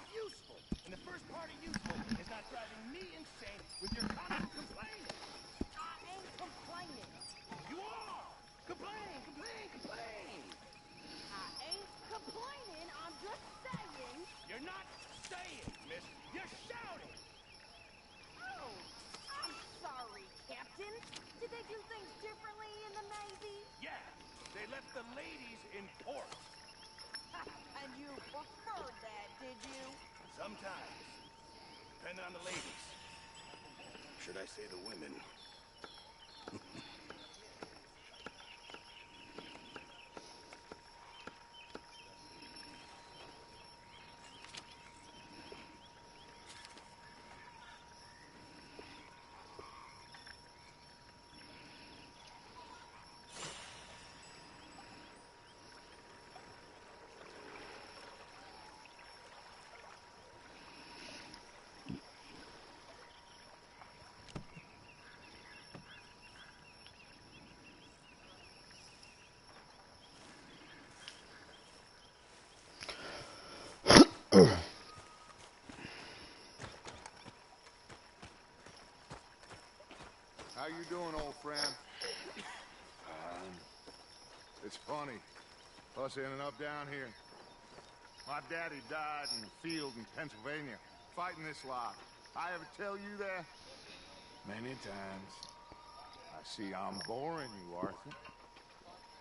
yourself useful. And the first part of useful is not driving me insane with your constant complaining. I ain't complaining. You are! Complain, complain, complain! I ain't complaining. I'm just saying. You're not saying, miss. You're shouting! Oh, I'm sorry, Captain. Did they do things differently in the Navy? Yeah, they left the ladies in port. And you preferred that, did you? Sometimes. Depending on the ladies. Should I say the women? How you doing, old friend? It's funny, us ending up down here. My daddy died in the field in Pennsylvania, fighting this lot. I ever tell you that? Many times. I see I'm boring you, Arthur.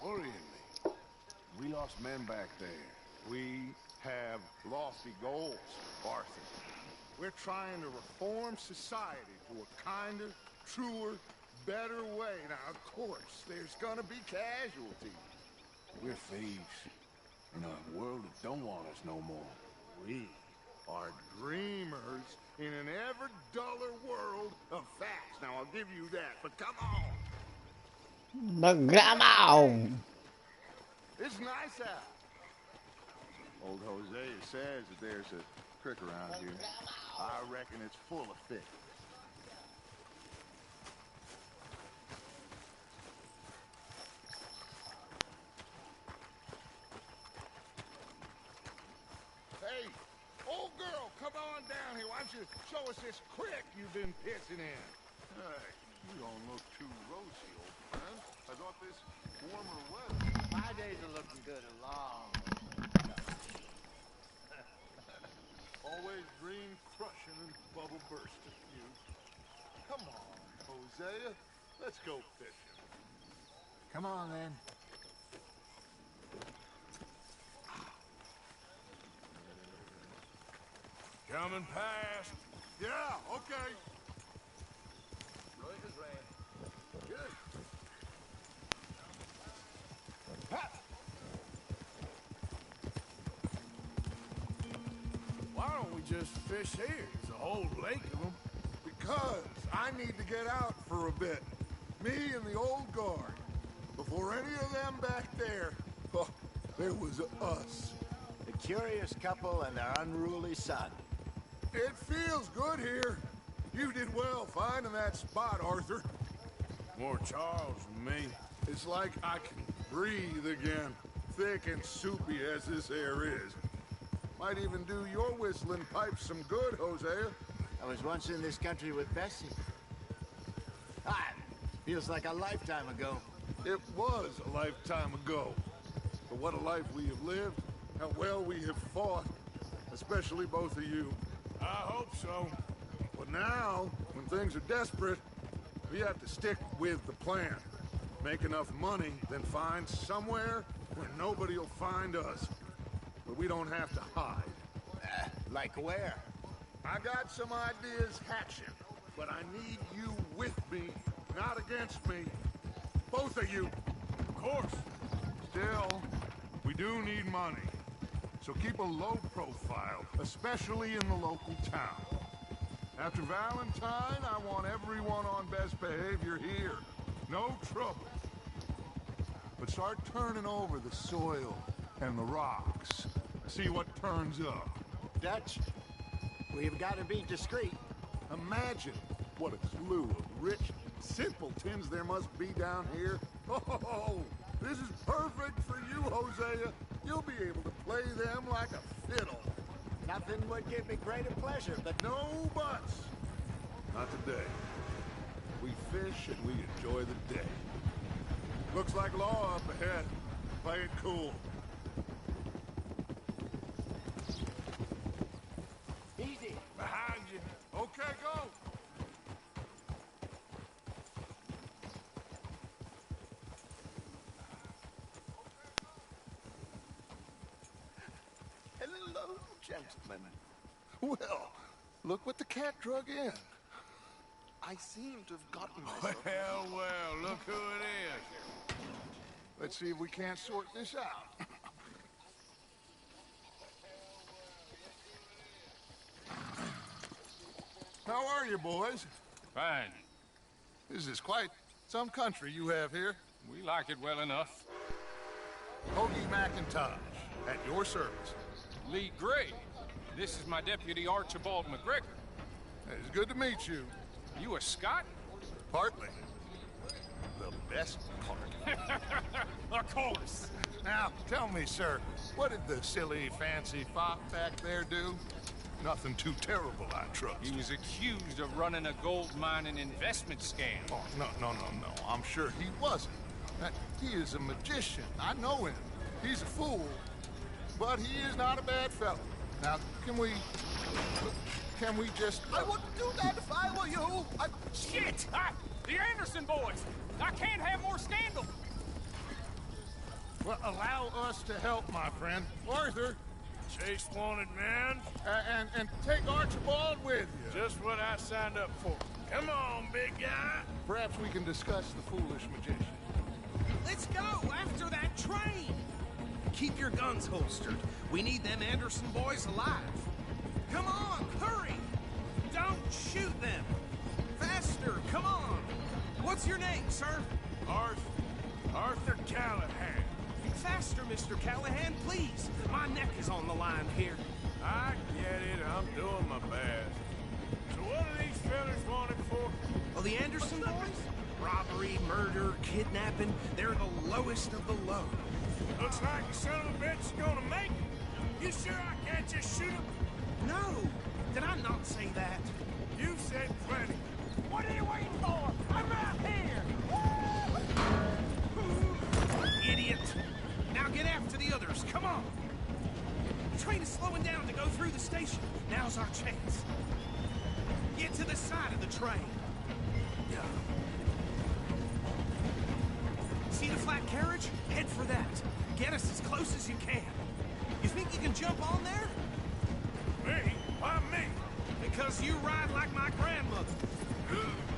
Worrying me. We lost men back there. We have lofty goals, Arthur. We're trying to reform society to a kinder, truer, better way. Now, of course, there's gonna be casualties. We're thieves in a world that don't want us no more. We are dreamers in an ever duller world of facts. Now, I'll give you that, but come on. It's nice out. Old Hosea says that there's a creek around here. I reckon it's full of fish. Hey, old girl, come on down here. Why don't you show us this creek you've been pissing in? You don't look too rosy, old friend. I thought this warmer weather. My days are looking good and long. Always dream crushing and bubble bursting, you. Come on, Hosea. Let's go fishing. Come on, then. Coming past. Yeah, okay. Right as rain. Good. Why don't we just fish here? There's a whole lake of them. Because I need to get out for a bit. Me and the old guard. Before any of them back there, oh, there was us. The curious couple and their unruly son. It feels good here. You did well finding that spot, Arthur. More Charles than me. It's like I can breathe again. Thick and soupy as this air is. Might even do your whistling pipes some good, Hosea. I was once in this country with Bessie. Feels like a lifetime ago. It was a lifetime ago. But what a life we have lived. How well we have fought. Especially both of you. I hope so. But now, when things are desperate, we have to stick with the plan. Make enough money, then find somewhere where nobody will find us. But we don't have to hide. Like where? I got some ideas hatching, but I need you with me, not against me. Both of you. Of course. Still, we do need money. So keep a low profile, especially in the local town. After Valentine, I want everyone on best behavior here. No trouble. But start turning over the soil and the rocks. See what turns up. Dutch, we've got to be discreet. Imagine what a slew of rich simpletons there must be down here. Oh, this is perfect for you, Hosea. You'll be able to play them like a fiddle. Nothing would give me greater pleasure, but No buts. Not today. We fish and we enjoy the day. Looks like law up ahead. Play it cool. easy. Behind you. Okay, go. Hello, gentlemen. Well, look what the cat drug in. I seem to have gotten myself... Well, look who it is. Let's see if we can't sort this out. How are you, boys? Fine. This is quite some country you have here. We like it well enough. Hoagie McIntosh, at your service. Lee Gray. This is my deputy Archibald McGregor. It's good to meet you. You a Scot? Partly. The best part. Of course. Now, tell me, sir, what did the silly, fancy fop back there do? Nothing too terrible, I trust. He was accused of running a gold mine and investment scam. Oh, no. I'm sure he wasn't. He is a magician. I know him. He's a fool. But he is not a bad fellow. Now, can we just... I wouldn't do that if I were you. Shit! The Anderson boys! I can't have more scandal! Well, allow us to help, my friend. Arthur, Chase wanted man. and take Archibald with you. Just what I signed up for. Come on, big guy. Perhaps we can discuss the foolish magician. Let's go after that train! Keep your guns holstered. We need them Anderson boys alive. Come on, hurry! Don't shoot them! Faster, come on! What's your name, sir? Arthur Callahan. Faster, Mr. Callahan, please. My neck is on the line here. I get it. I'm doing my best. So what are these fellas wanted for? Oh, the Anderson boys? Robbery, murder, kidnapping. They're the lowest of the low. Looks like the son of a bitch is gonna make it. You sure I can't just shoot him? No! Did I not say that? You said plenty. What are you waiting for? I'm right here! Idiot! Now get after the others, come on! The train is slowing down to go through the station. Now's our chance. Get to the side of the train. See the flat carriage? Head for that. Get us as close as you can. You think you can jump on there? Me? Why me? Because you ride like my grandmother.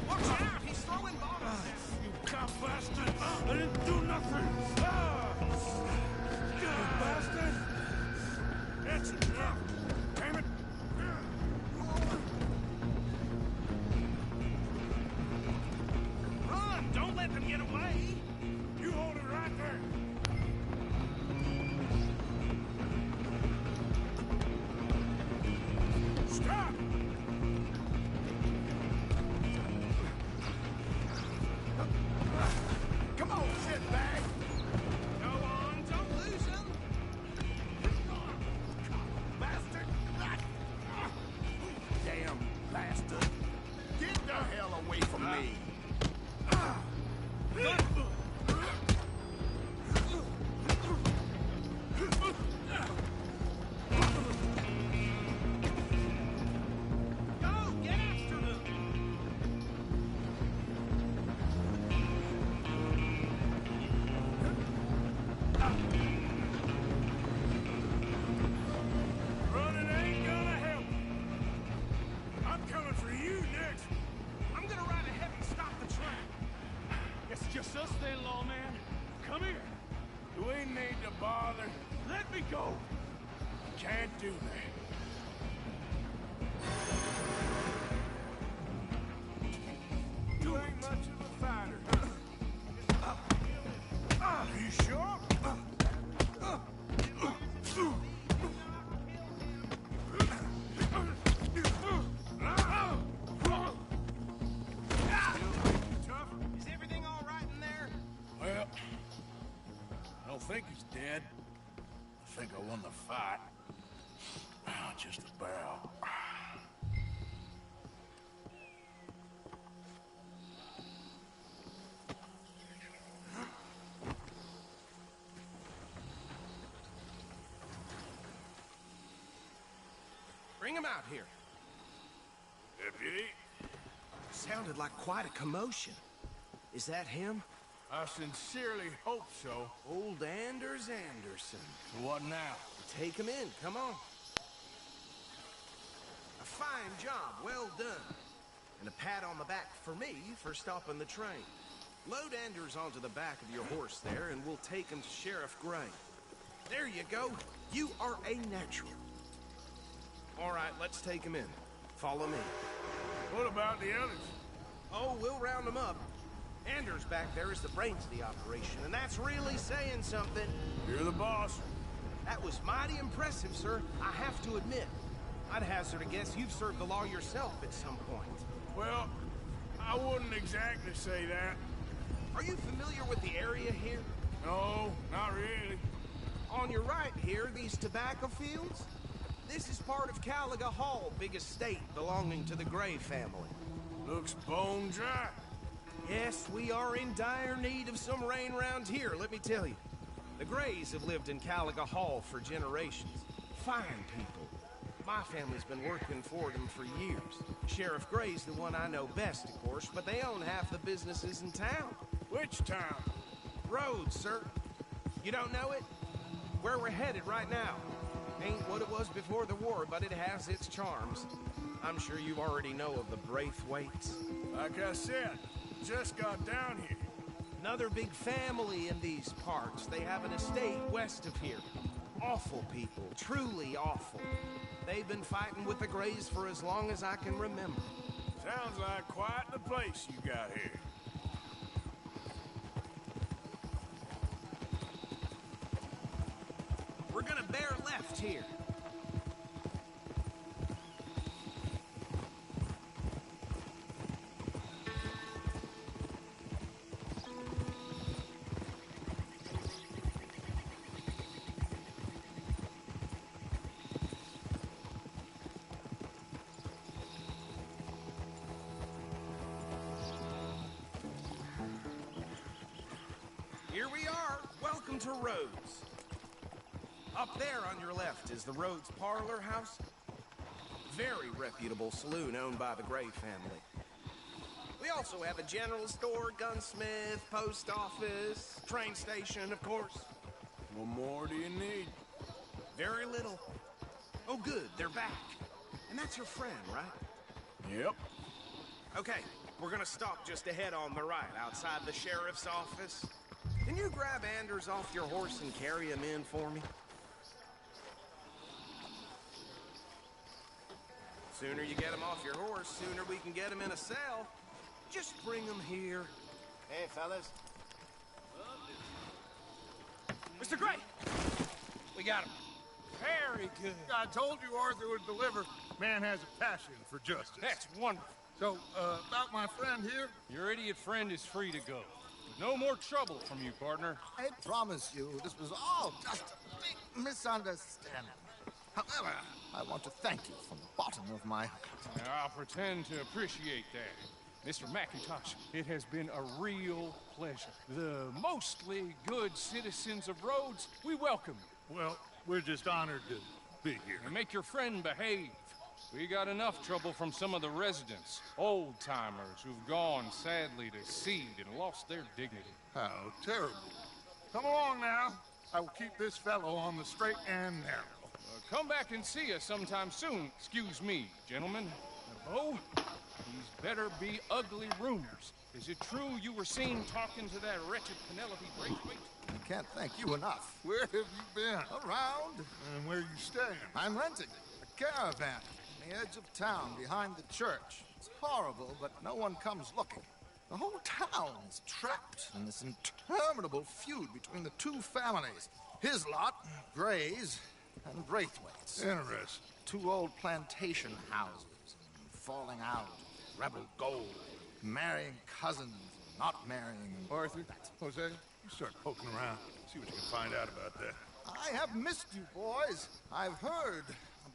Watch out, he's throwing bottles. You cop bastard! I didn't do nothing! You bastard! That's enough! Damn it! Run! Don't let them get away! You hold it right there! Stop! Come on, sit back. Go on, don't lose them! Bastard. Damn bastard. Get the hell away from me. Go, get after them! Running ain't gonna help. I'm coming for you next. I'm gonna ride ahead and stop the train. It's just us then, lawman. Come here. Do we need to bother? Let me go. Can't do that. You ain't much of a fighter, huh? You sure? Tough? Is everything all right in there? Well, I don't think he's dead. I think I won the fight. Just Bring him out here. Deputy, Sounded like quite a commotion. Is that him? I sincerely hope so. Old Anders Anderson. What now? Take him in, come on. A fine job, well done. And a pat on the back for me for stopping the train. Load Anders onto the back of your horse there, and we'll take him to Sheriff Gray. There you go. You are a natural. All right, let's take him in. Follow me. What about the others? Oh, we'll round them up. Anders back there is the brains of the operation, and that's really saying something. You're the boss. That was mighty impressive, sir. I have to admit. I'd hazard a guess you've served the law yourself at some point. Well, I wouldn't exactly say that. Are you familiar with the area here? No, not really. On your right here, these tobacco fields? This is part of Caliga Hall, big estate belonging to the Gray family. Looks bone dry. Yes, we are in dire need of some rain around here, let me tell you. The Grays have lived in Caliga Hall for generations. Fine people. My family's been working for them for years. Sheriff Gray's the one I know best, of course, but they own half the businesses in town. Which town? Rhodes, sir. You don't know it? Where we're headed right now. Ain't what it was before the war, but it has its charms. I'm sure you already know of the Braithwaites. Like I said, just got down here. Another big family in these parts. They have an estate west of here. Awful people, truly awful. They've been fighting with the Grays for as long as I can remember. Sounds like quite the place you got here. We're gonna bear left here. Here we are. Welcome to Rhodes. Up there on your left is the Rhodes Parlor House. Very reputable saloon owned by the Gray family. We also have a general store, gunsmith, post office, train station, of course. What more do you need? Very little. Oh, good, they're back. And that's your friend, right? Yep. Okay, we're gonna stop just ahead on the right, outside the sheriff's office. Can you grab Anders off your horse and carry him in for me? Sooner you get him off your horse, sooner we can get him in a cell. Just bring him here. Hey, fellas. Mr. Gray! We got him. Very good. I told you Arthur would deliver. Man has a passion for justice. That's wonderful. So, about my friend here? Your idiot friend is free to go. No more trouble from you, partner. I promise you, this was all just a big misunderstanding. However, I want to thank you from the bottom of my heart. I'll pretend to appreciate that. Mr. McIntosh, it has been a real pleasure. The mostly good citizens of Rhodes, we welcome you. Well, we're just honored to be here. And make your friend behave. We got enough trouble from some of the residents, old-timers who've gone, sadly, to seed and lost their dignity. How terrible. Come along now. I will keep this fellow on the straight and narrow. Come back and see us sometime soon. Excuse me, gentlemen. Bo, these better be ugly rumors. Is it true you were seen talking to that wretched Penelope Braithwaite? I can't thank you enough. Where have you been? Around, And where you staying? I'm renting a caravan on the edge of town behind the church. It's horrible, but no one comes looking. The whole town is trapped in this interminable feud between the two families. His lot, Gray's, and Braithwaite's. Interesting. Two old plantation houses, falling out, rebel gold, marrying cousins, not marrying. Arthur, Jose, you start poking around. See what you can find out about that. I have missed you, boys. I've heard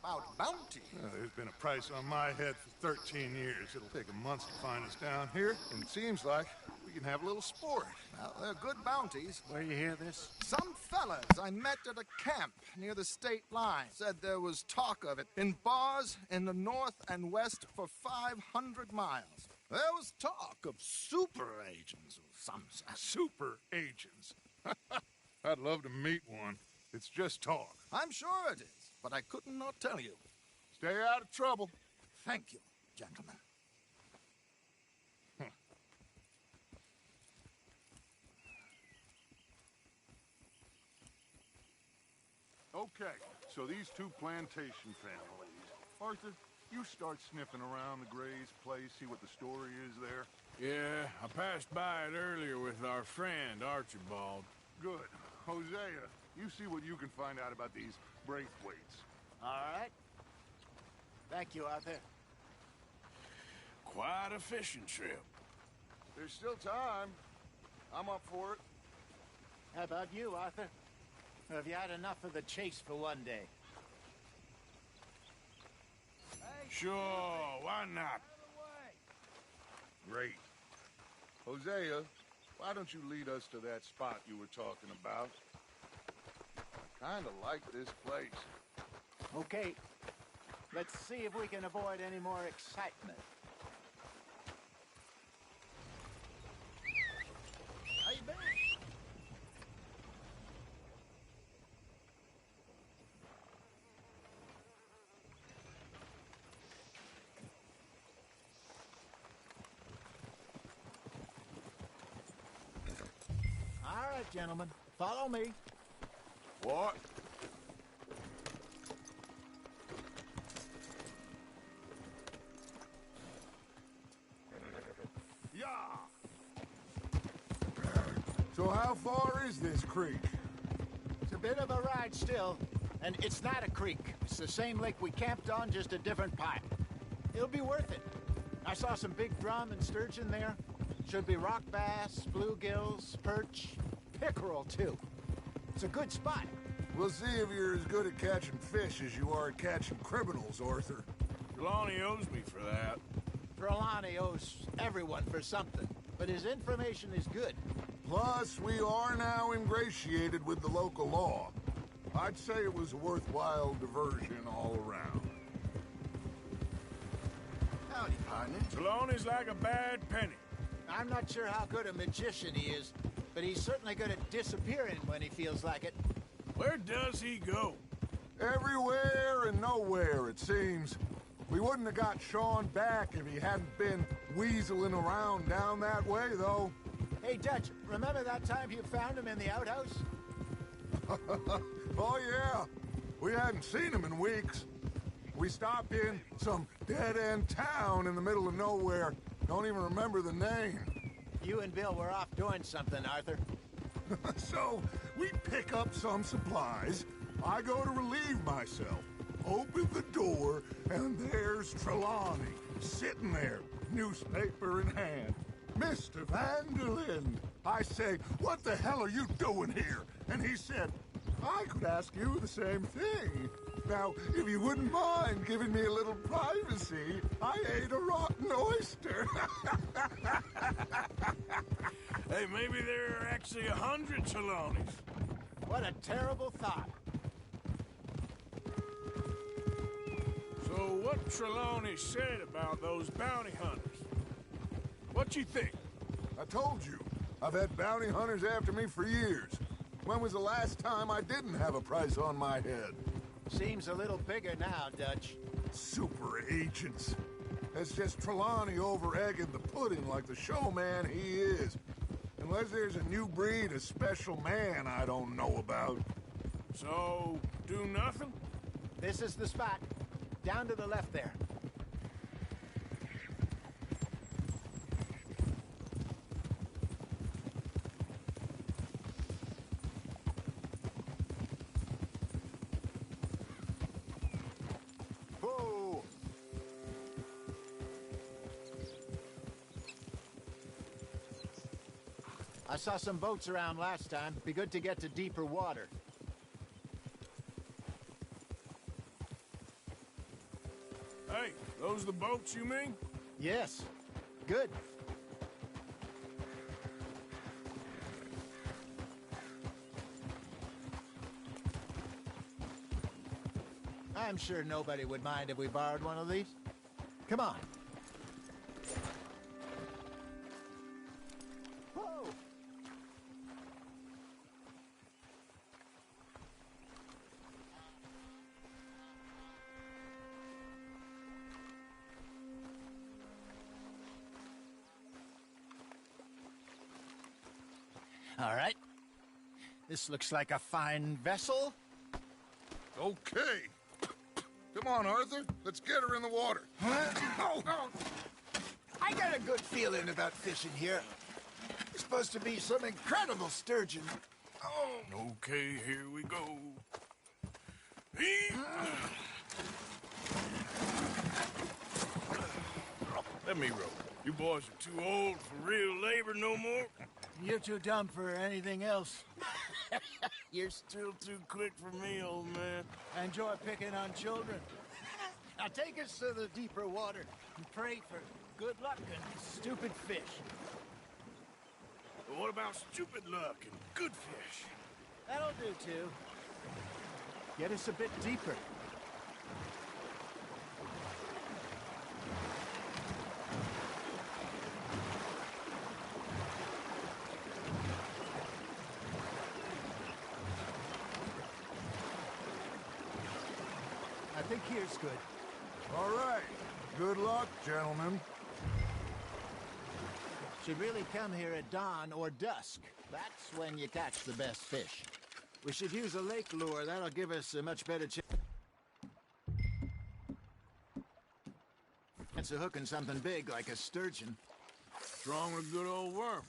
about bounty. There's been a price on my head for 13 years. It'll take a month to find us down here, and it seems like we can have a little sport. Now, they're good bounties. Where you hear this? Some fellas I met at a camp near the state line said there was talk of it in bars in the north and west for 500 miles. There was talk of super agents of some sort. Super agents. I'd love to meet one. It's just talk. I'm sure it is, but I could not tell you. Stay out of trouble. Thank you, gentlemen. Okay, so these two plantation families. Arthur, you start sniffing around the Gray's place, see what the story is there. Yeah, I passed by it earlier with our friend, Archibald. Good. Hosea, you see what you can find out about these Braithwaites. All right. Thank you, Arthur. Quite a fishing trip. There's still time. I'm up for it. How about you, Arthur? Or have you had enough of the chase for one day? Sure, why not? Great. Hosea, why don't you lead us to that spot you were talking about? I kinda like this place. Okay. Let's see if we can avoid any more excitement. How you been? All right, gentlemen. Follow me. What? Yeah. So how far is this creek? It's a bit of a ride still, and it's not a creek. It's the same lake we camped on, just a different pipe. It'll be worth it. I saw some big drum and sturgeon there. Should be rock bass, bluegills, perch, pickerel too. It's a good spot. We'll see if you're as good at catching fish as you are at catching criminals, Arthur. Trelawney owes me for that. Trelawney owes everyone for something, but his information is good. Plus, we are now ingratiated with the local law. I'd say it was a worthwhile diversion all around. Howdy, partner. Trelawney's like a bad penny. I'm not sure how good a magician he is, but he's certainly good at disappearing when he feels like it. Where does he go? Everywhere and nowhere, it seems. We wouldn't have got Sean back if he hadn't been weaseling around down that way, though. Hey, Dutch, remember that time you found him in the outhouse? Oh, yeah. We hadn't seen him in weeks. We stopped in some dead-end town in the middle of nowhere. Don't even remember the name. You and Bill were off doing something, Arthur. So, we pick up some supplies. I go to relieve myself. Open the door, and there's Trelawney, sitting there, newspaper in hand. Mr. Vanderlyn. I say, what the hell are you doing here? And he said, I could ask you the same thing. Now, if you wouldn't mind giving me a little privacy, I ate a rotten oyster. Hey, maybe there are actually 100 Trelawneys. What a terrible thought. So what Trelawney said about those bounty hunters? What you think? I told you, I've had bounty hunters after me for years. When was the last time I didn't have a price on my head? Seems a little bigger now, Dutch. Super agents. It's just Trelawney over-egging the pudding like the showman he is. Unless there's a new breed of special man I don't know about. So, do nothing? This is the spot. Down to the left there. Whoa! I saw some boats around last time. Be good to get to deeper water. Hey, those the boats you mean? Yes. Good. I'm sure nobody would mind if we borrowed one of these. Come on. Whoa! All right. This looks like a fine vessel. Okay. Come on, Arthur. Let's get her in the water. Oh. I got a good feeling about fishing here. It's supposed to be some incredible sturgeon. Oh. Okay, here we go. Let me row. You boys are too old for real labor no more. You're too dumb for anything else. You're still too quick for me, old man. I enjoy picking on children. Now take us to the deeper water and pray for good luck and stupid fish. But what about stupid luck and good fish? That'll do, too. Get us a bit deeper. I think here's good. All right. Good luck, gentlemen. Should really come here at dawn or dusk. That's when you catch the best fish. We should use a lake lure. That'll give us a much better chance of hooking something big like a sturgeon. Strong with a good old worm.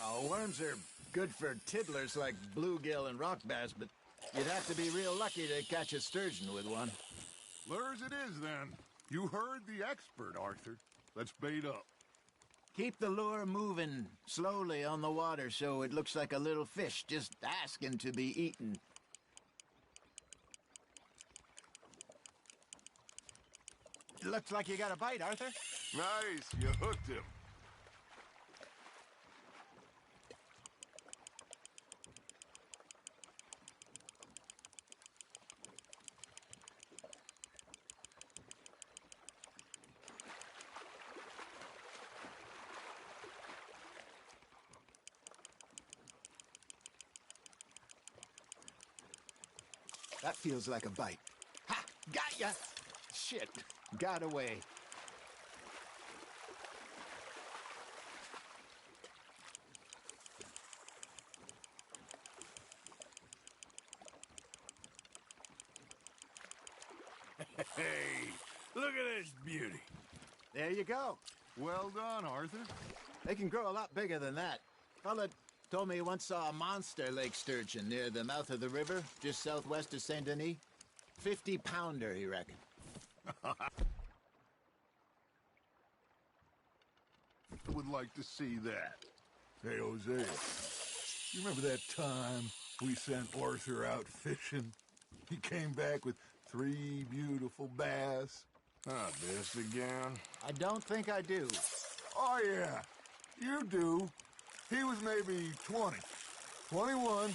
Oh, worms are good for tiddlers like bluegill and rock bass, but you'd have to be real lucky to catch a sturgeon with one. Lures it is, then. You heard the expert, Arthur. Let's bait up. Keep the lure moving slowly on the water so it looks like a little fish just asking to be eaten. Looks like you got a bite, Arthur. Nice. You hooked him. That feels like a bite. Ha! Got ya! Shit. Got away. Hey, look at this beauty. There you go. Well done, Arthur. They can grow a lot bigger than that. Fella told me he once saw a monster lake sturgeon near the mouth of the river, just southwest of Saint Denis. 50-pounder, he reckoned. I would like to see that. Hey, Jose, you remember that time we sent Arthur out fishing? He came back with 3 beautiful bass. This again? I don't think I do. Oh, yeah, you do. He was maybe 20, 21,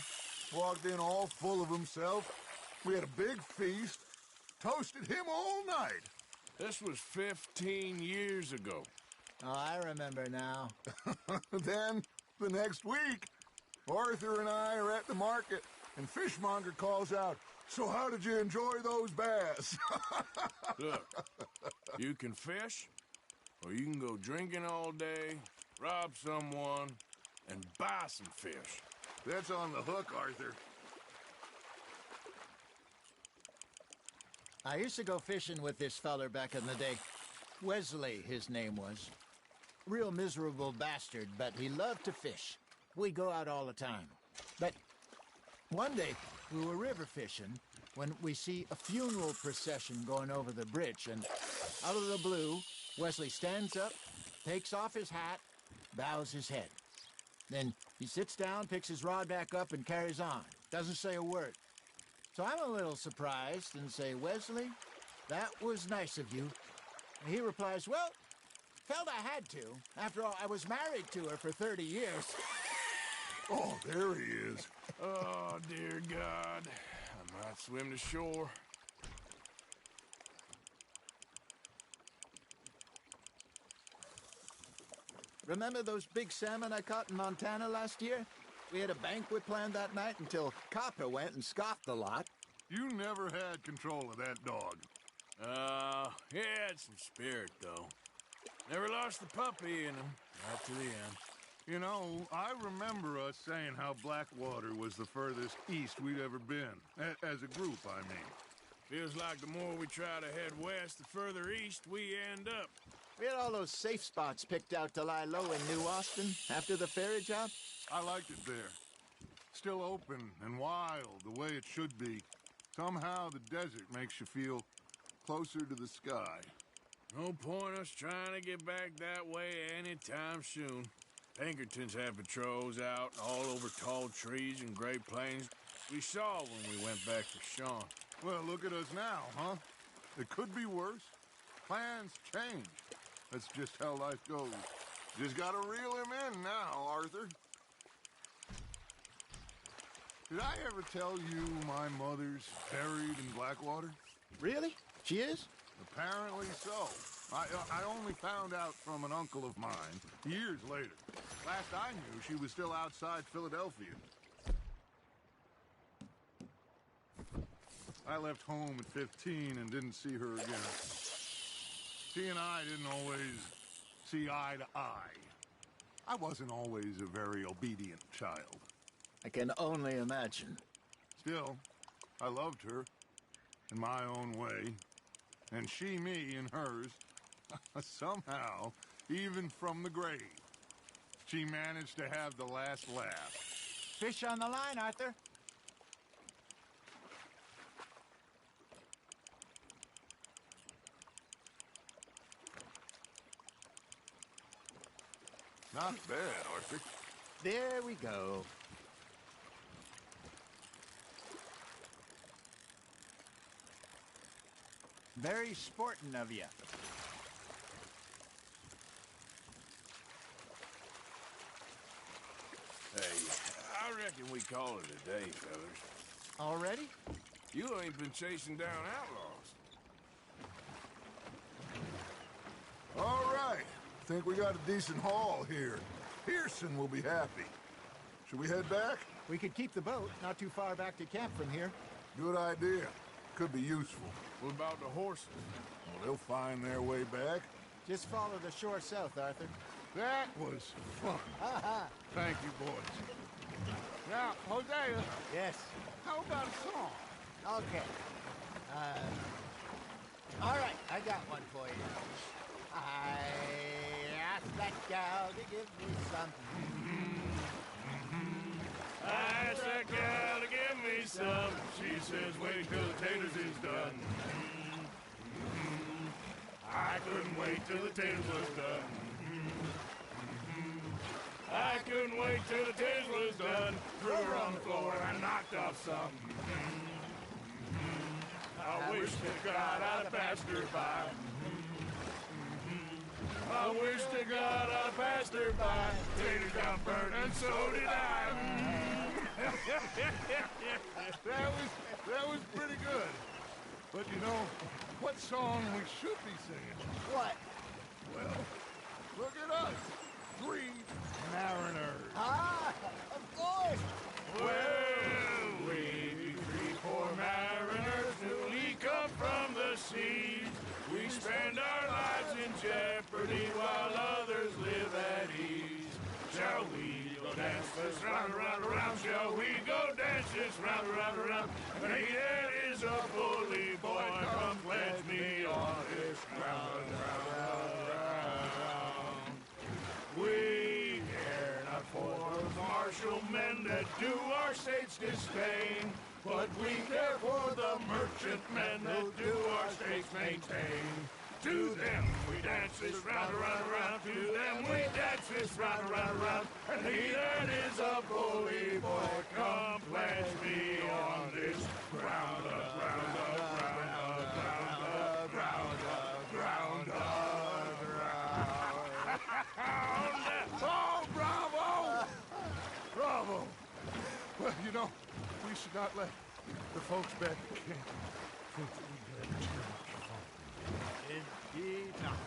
walked in all full of himself. We had a big feast, toasted him all night. This was 15 years ago. Oh, I remember now. Then, the next week, Arthur and I are at the market, and Fishmonger calls out, "So how did you enjoy those bass?" Look, you can fish, or you can go drinking all day, rob someone, and buy some fish. That's on the hook, Arthur. I used to go fishing with this feller back in the day. Wesley, his name was. Real miserable bastard, but he loved to fish. We go out all the time. But one day, we were river fishing when we see a funeral procession going over the bridge, and out of the blue, Wesley stands up, takes off his hat, bows his head. Then he sits down, picks his rod back up, and carries on. Doesn't say a word. So I'm a little surprised and say, "Wesley, that was nice of you." And he replies, "Well, felt I had to. After all, I was married to her for 30 years. Oh, there he is. Oh, dear God. I might swim to shore. Remember those big salmon I caught in Montana last year? We had a banquet planned that night until Copper went and scoffed the lot. You never had control of that dog. He had some spirit, though. Never lost the puppy in him, right to the end. You know, I remember us saying how Blackwater was the furthest east we'd ever been. As a group, I mean. Feels like the more we try to head west, the further east we end up. We had all those safe spots picked out to lie low in New Austin after the ferry job. I liked it there. Still open and wild, the way it should be. Somehow the desert makes you feel closer to the sky. No point us trying to get back that way anytime soon. Pinkertons had patrols out all over tall trees and Great Plains. We saw when we went back for Sean. Well, look at us now, huh? It could be worse. Plans change. That's just how life goes. Just gotta reel him in now, Arthur. Did I ever tell you my mother's buried in Blackwater? Really? She is? Apparently so. I only found out from an uncle of mine years later. Last I knew, she was still outside Philadelphia. I left home at 15 and didn't see her again. She and I didn't always see eye to eye. I wasn't always a very obedient child. I can only imagine. Still, I loved her in my own way, and she me in hers. Somehow, even from the grave, she managed to have the last laugh. Fish on the line, Arthur. Not bad, Arthur. There we go. Very sporting of you. Hey, I reckon we call it a day, fellas. Already? You ain't been chasing down outlaws. All right. Think we got a decent haul here. Pearson will be happy. Should we head back? We could keep the boat not too far back to camp from here. Good idea. Could be useful. What about the horses? Well, they'll find their way back. Just follow the shore south, Arthur. That was fun. Thank you, boys. Now, Hosea, Yes. how about a song? Okay. All right, I got one for you. I asked that gal to give me something. I asked that gal to give me some. She says, wait till the taters is done. I couldn't wait till the taters was done. I couldn't wait till the taters was done. Threw her on the floor and I knocked off some. I wish to God I'd passed her by. I wish to God I passed her by. Taters got burnt and so did I. That was pretty good. But you know, what song we should be singing? What? Well, look at us. 3 mariners. Ah, of course. Well, we 3 poor mariners newly come from the seas. We spend our lives in jeopardy while others live at ease. Shall we go dance this round, around, around? Shall we go dance this round, around, around? And he that is a bully boy, come pledge me on this ground, round, round. We care not for the martial men that do our state's disdain, but we care for the merchant men that do our states maintain. To them we dance this round, around, around. To them we dance this round, around, around. And he that is a bully boy, come pledge me on this ground up, ground up, ground up, ground up, ground up, ground up, ground up. Oh, bravo! Bravo! Well, you know, we should not let the folks back at camp think that we had too much fun. Indeed not.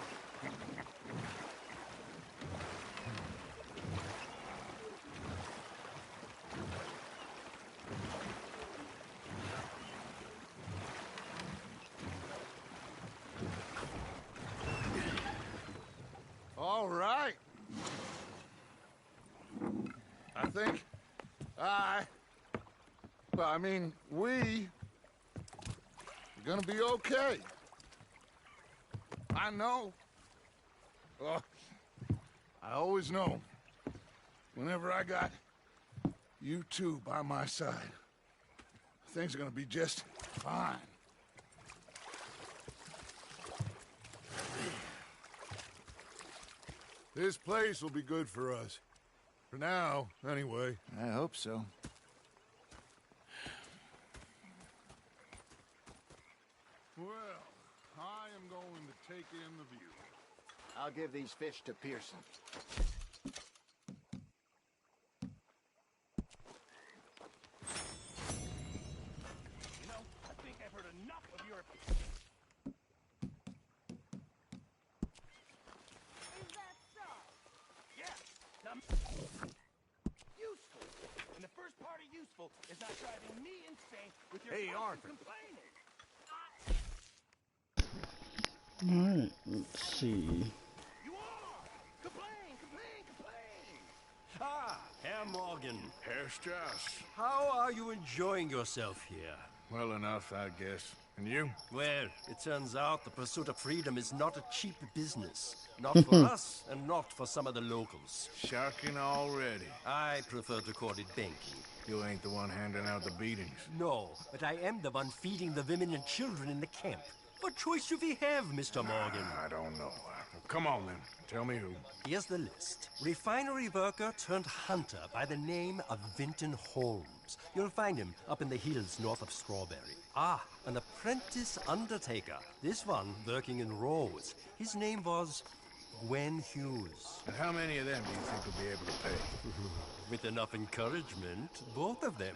All right. I think we are gonna be okay. I know. I always know. Whenever I got you two by my side, things are gonna be just fine. This place will be good for us. For now, anyway. I hope so. Well, I am going to take in the view. I'll give these fish to Pearson. You know, I think I've heard enough of your... Is that so? Yeah, useful. And the first part of useful is not driving me insane with your constant complaining. Alright, let's see. You are! Complain, complain, complain! Ah, Herr Morgan. Herr Strauss. How are you enjoying yourself here? Well enough, I guess. And you? Well, it turns out the pursuit of freedom is not a cheap business. Not for us, and not for some of the locals. Sharking already. I prefer to call it banking. You ain't the one handing out the beatings. No, but I am the one feeding the women and children in the camp. What choice do we have, Mr. Morgan? I don't know. Come on, then. Tell me who. Here's the list. Refinery worker turned hunter by the name of Vinton Holmes. You'll find him up in the hills north of Strawberry. Ah, an apprentice undertaker. This one working in Rose. His name was Gwen Hughes. And how many of them do you think will be able to pay? With enough encouragement, both of them.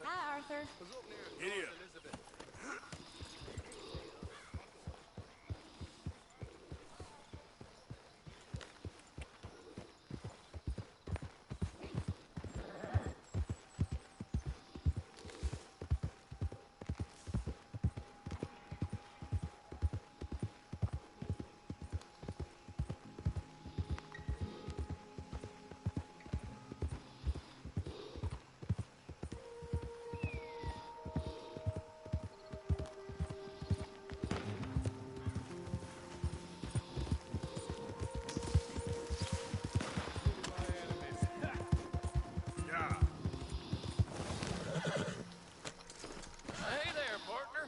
Hi, Arthur. Here. Hey there, partner.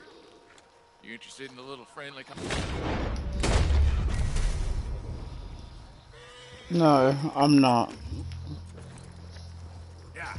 You interested in a little friendly No, I'm not. Yeah.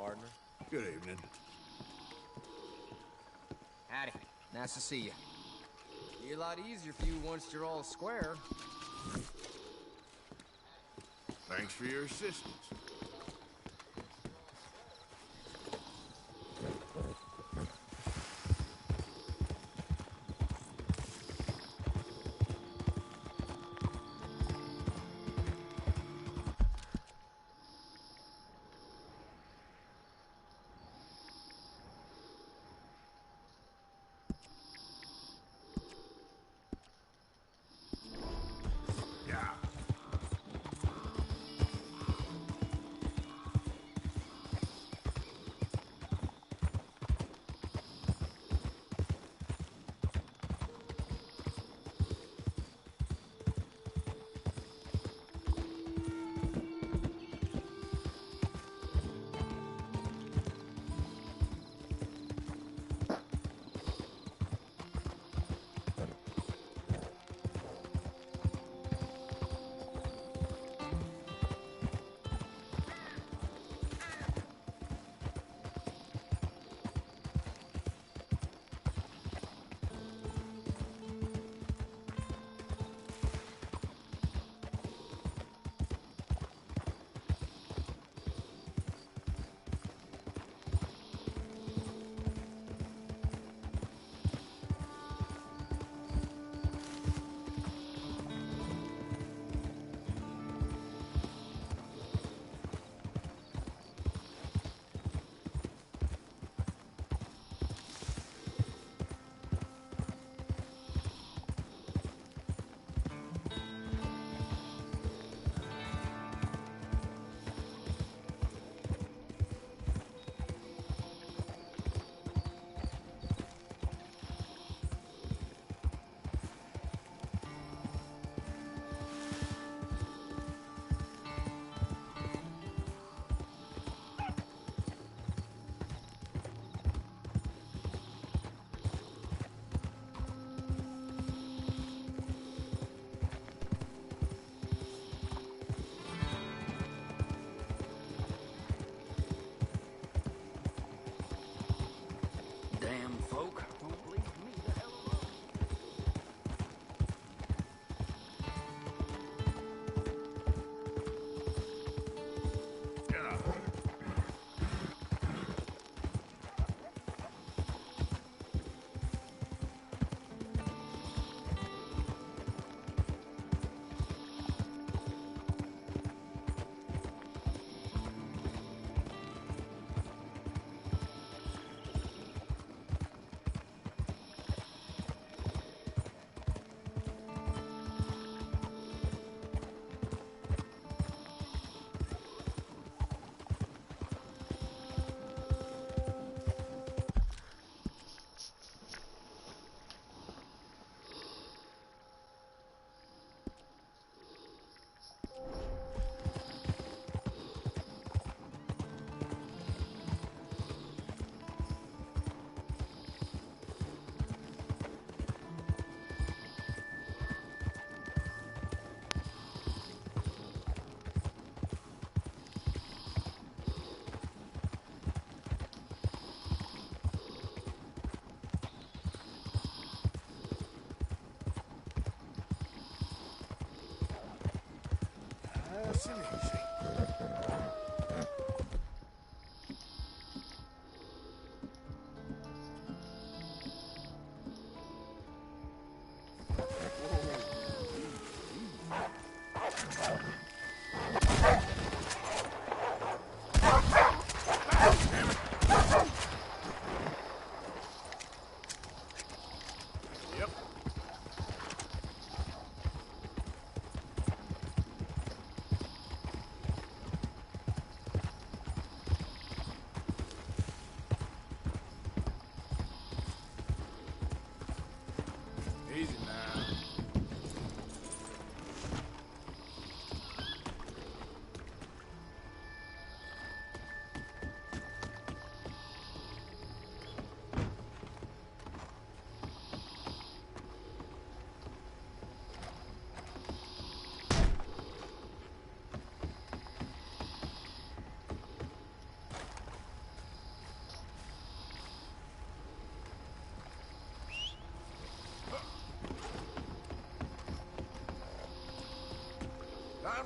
partner. Good evening. Howdy. Nice to see you. Be a lot easier for you once you're all square. Thanks for your assistance. Damn folk won't leave me the hell alone.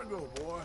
Gotta go, boy.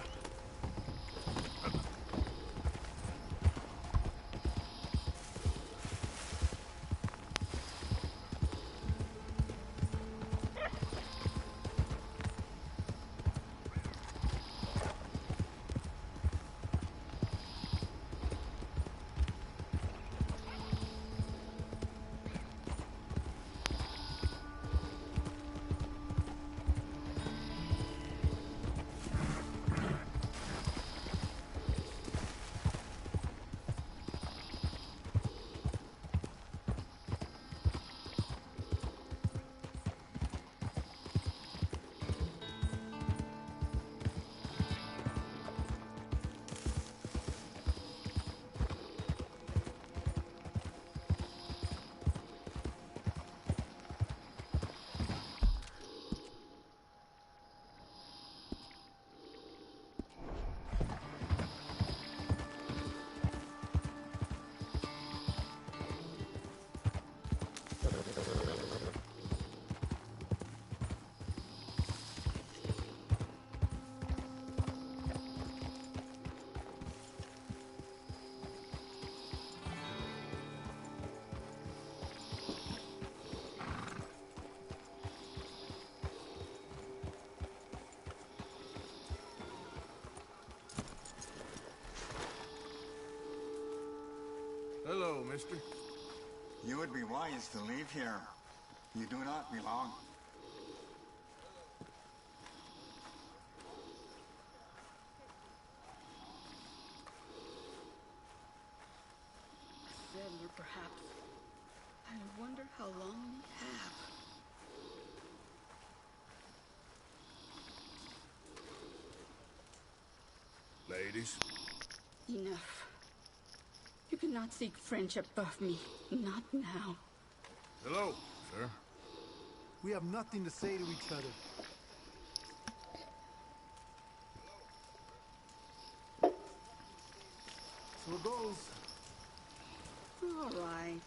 Hello, mister. You would be wise to leave here. You do not belong. Settler, perhaps. I wonder how long we have. Ladies. Enough. You cannot seek friendship above me. Not now. Hello, sir. We have nothing to say to each other. So it goes. All right.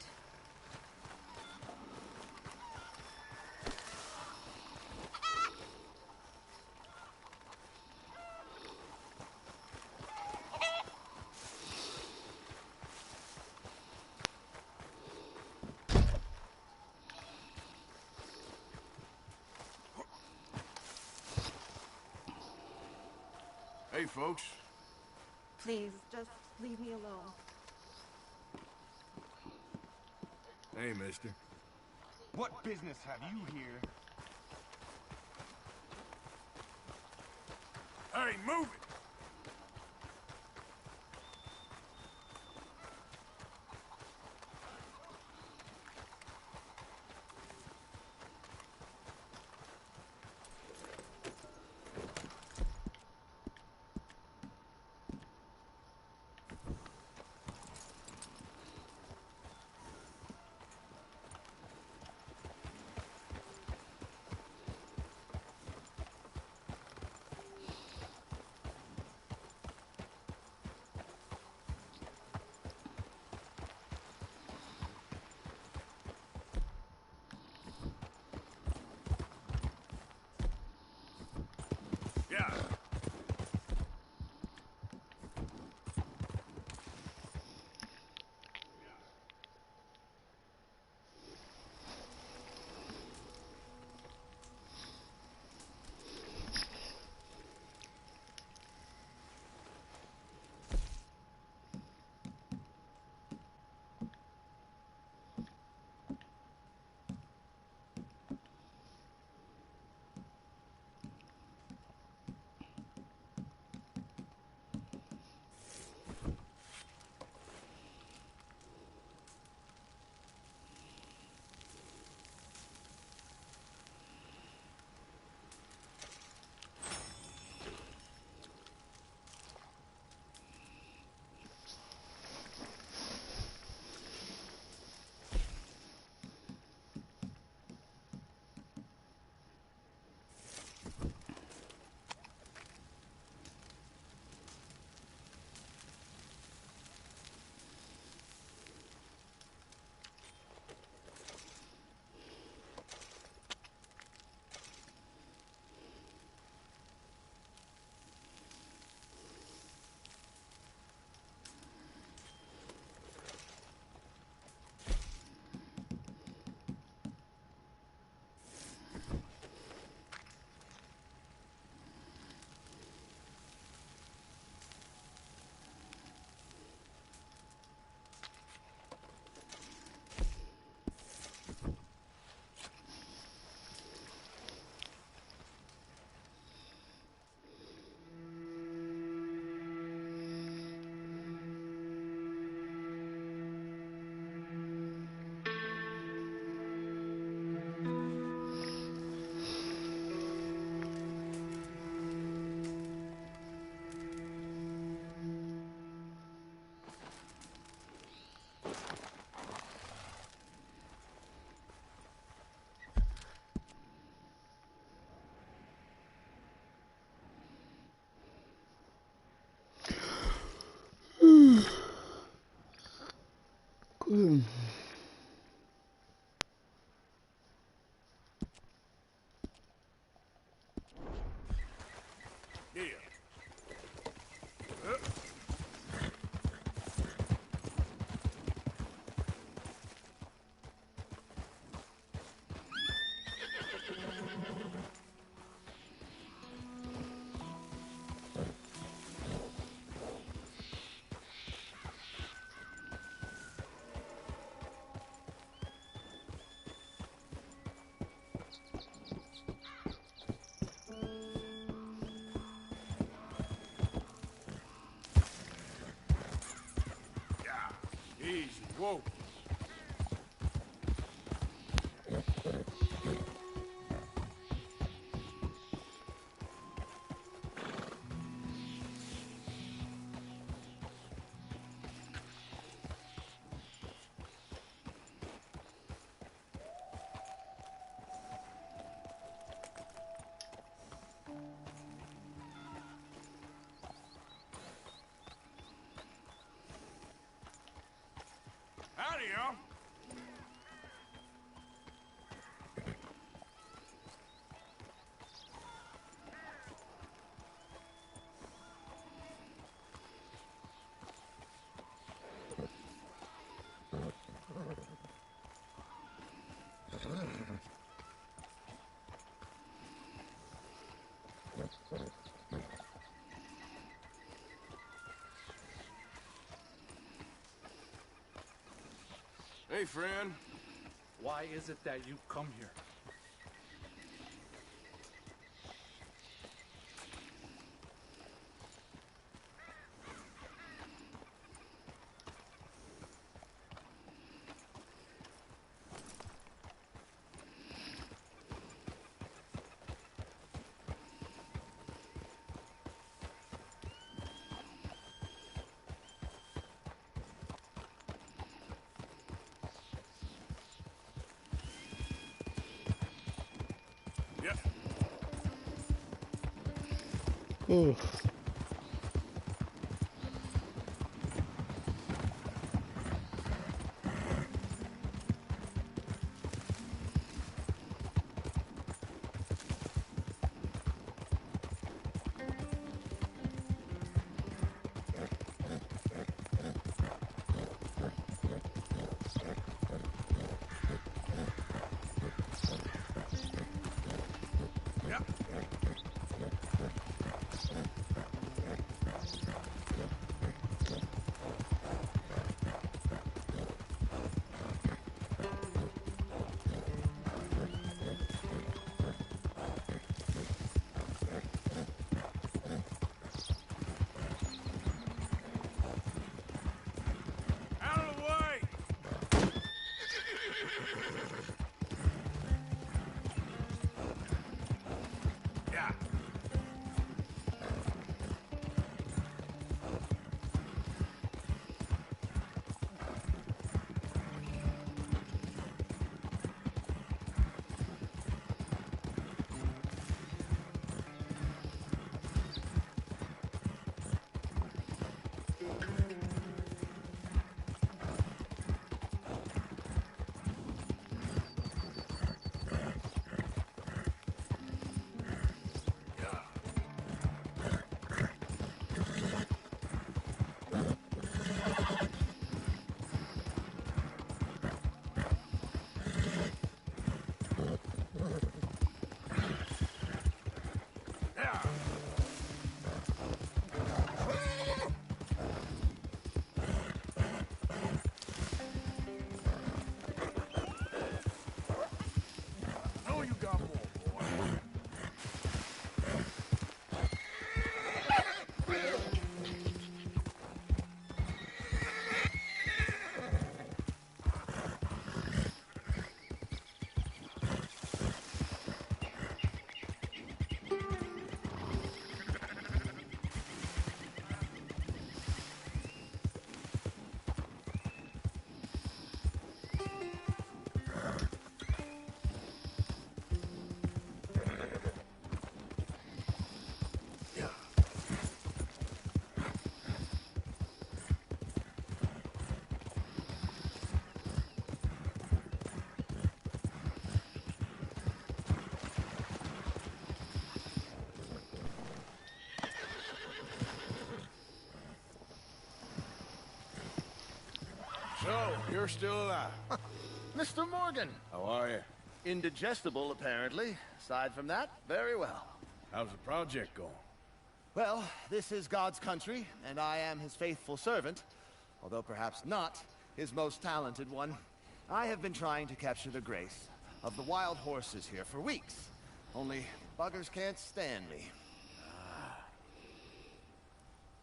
Hey, folks. Please, just leave me alone. Hey, mister. What business have you here? Hey, move it! Easy. Whoa. Howdy, y'all. Hey, friend. Why is it that you come here? Oof. Out of the way! Yeah. Oh, you got more, boy. So, you're still alive. Mr. Morgan. How are you? Indigestible, apparently. Aside from that, very well. How's the project going? Well, this is God's country, and I am his faithful servant, although perhaps not his most talented one. I have been trying to capture the grace of the wild horses here for weeks. Only buggers can't stand me.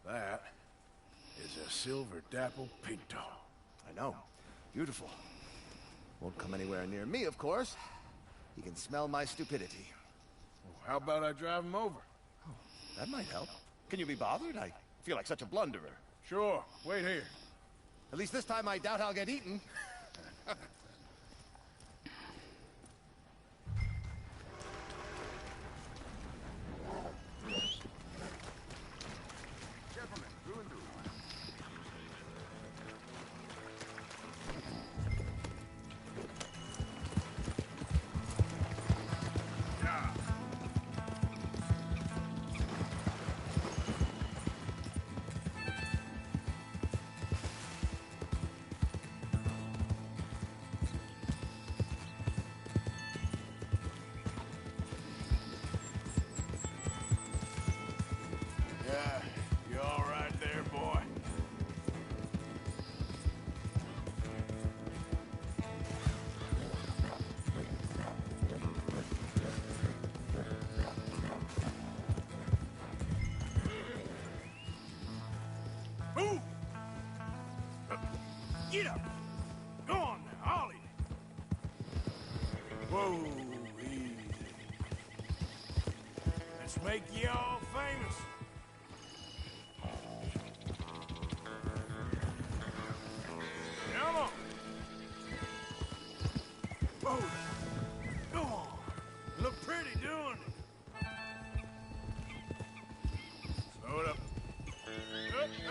That is a silver dapple pinto. I know. Beautiful. Won't come anywhere near me, of course. He can smell my stupidity. Well, how about I drive him over? Oh, that might help. Can you be bothered? I feel like such a blunderer. Sure. Wait here. At least this time I doubt I'll get eaten. You all right there, boy? Move! Get up! Go on now, Ollie! Whoa, easy. Let's make you all famous. Come on! Whoa! Go on! You look pretty doing it. Slow it up.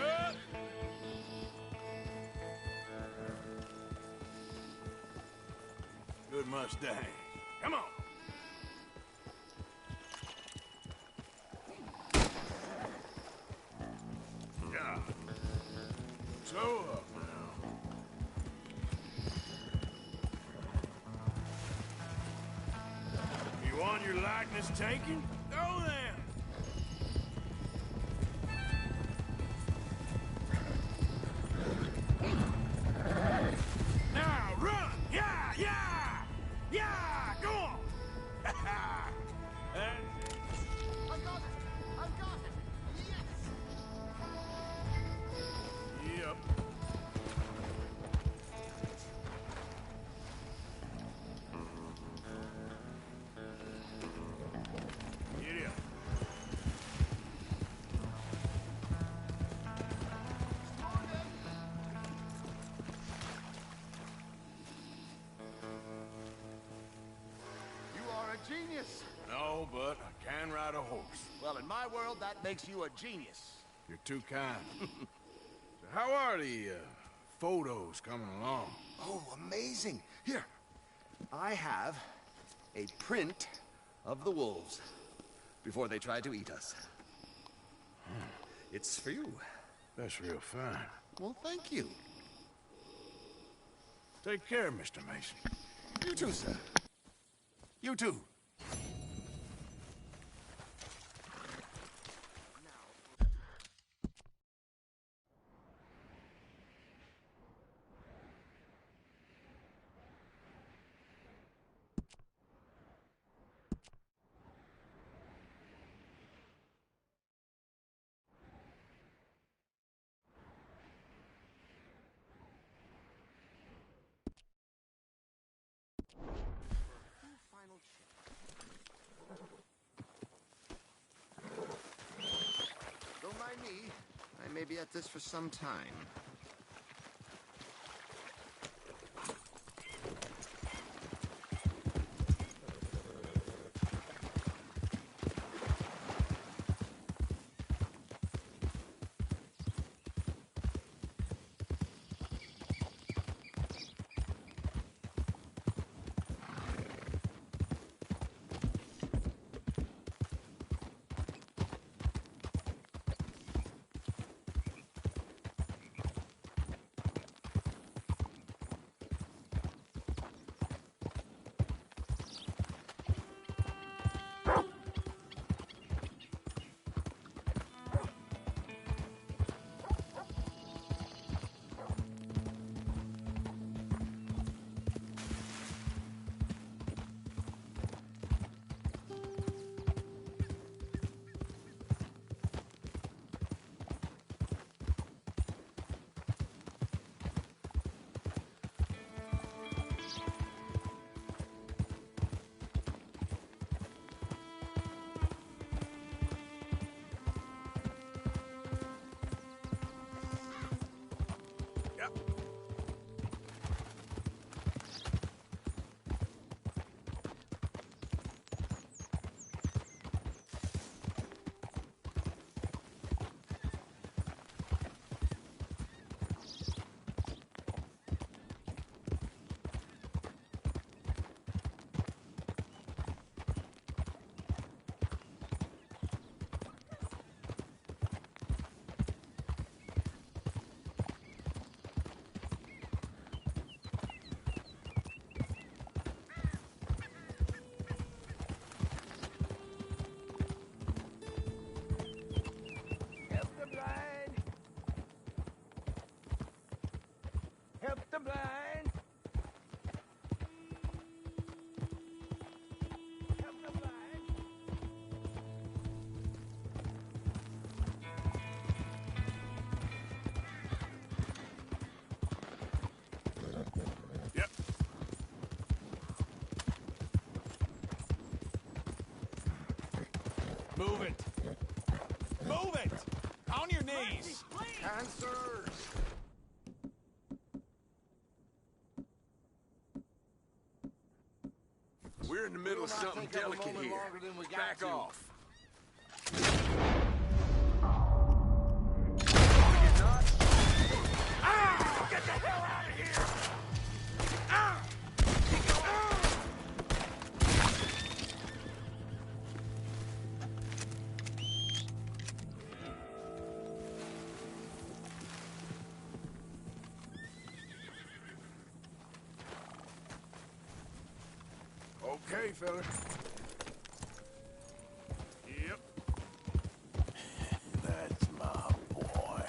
Up! Good Mustang. Come on! Yeah. Slow up now. You want your likeness taken? Go then! Now run! Yeah! Yeah! Yeah! Go on! And I got it! I got it! Yes! yep. Get up. You are a genius! No, but I can ride a horse. Well, in my world, that makes you a genius. You're too kind. So how are the photos coming along? Oh, amazing. Here, I have a print of the wolves before they tried to eat us. It's for you. That's real fine. Well, thank you. Take care, Mr. Mason. You too, sir. You too. Don't mind me. I may be at this for some time. Move it! Move it! On your knees! Answers! We're in the middle of something delicate here. Back off. Get the hell out of here! Okay, fella. Yep. That's my boy.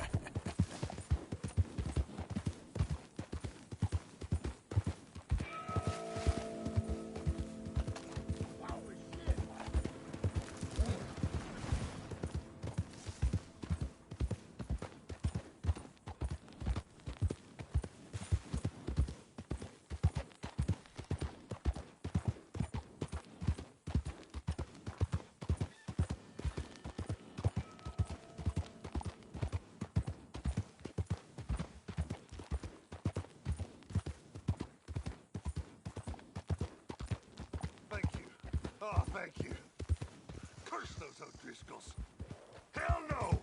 Thank you. Oh, thank you. Curse those O'Driscolls. Hell no!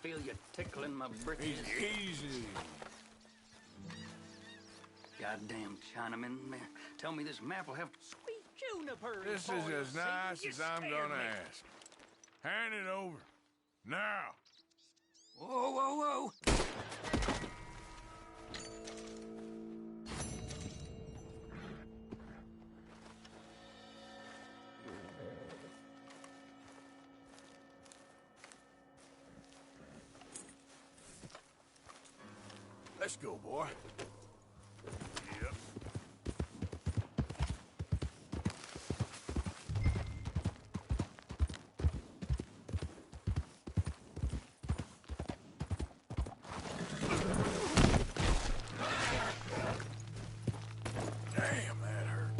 feel you tickling my britches. Easy. Goddamn Chinaman. Tell me this map will have sweet juniper. This is as nice as I'm gonna ask. Hand it over. Now. Whoa, whoa, whoa. Let's go, boy. Yep. Damn, that hurt.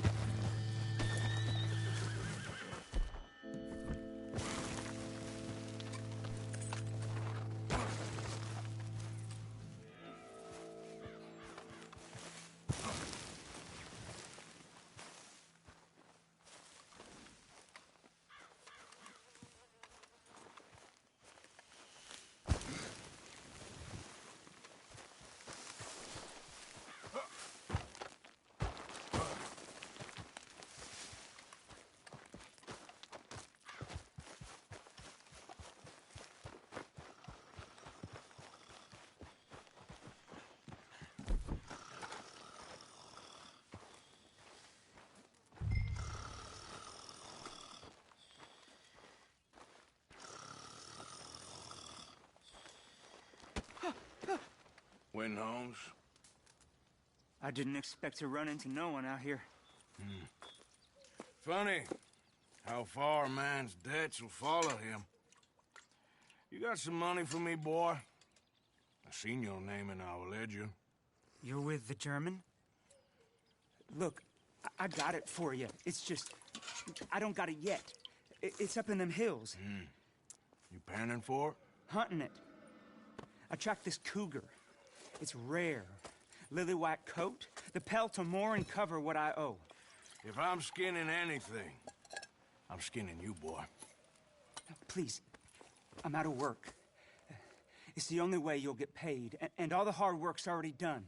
Win, Holmes. I didn't expect to run into no one out here. Funny how far a man's debts will follow him. You got some money for me, boy? I seen your name in our ledger. You're with the German? Look, I got it for you. It's just, I don't got it yet. It's up in them hills. You panning for it? Hunting it. I tracked this cougar. It's rare. Lily white coat. The pelt will more and cover what I owe. If I'm skinning anything, I'm skinning you, boy. Please, I'm out of work. It's the only way you'll get paid, and all the hard work's already done.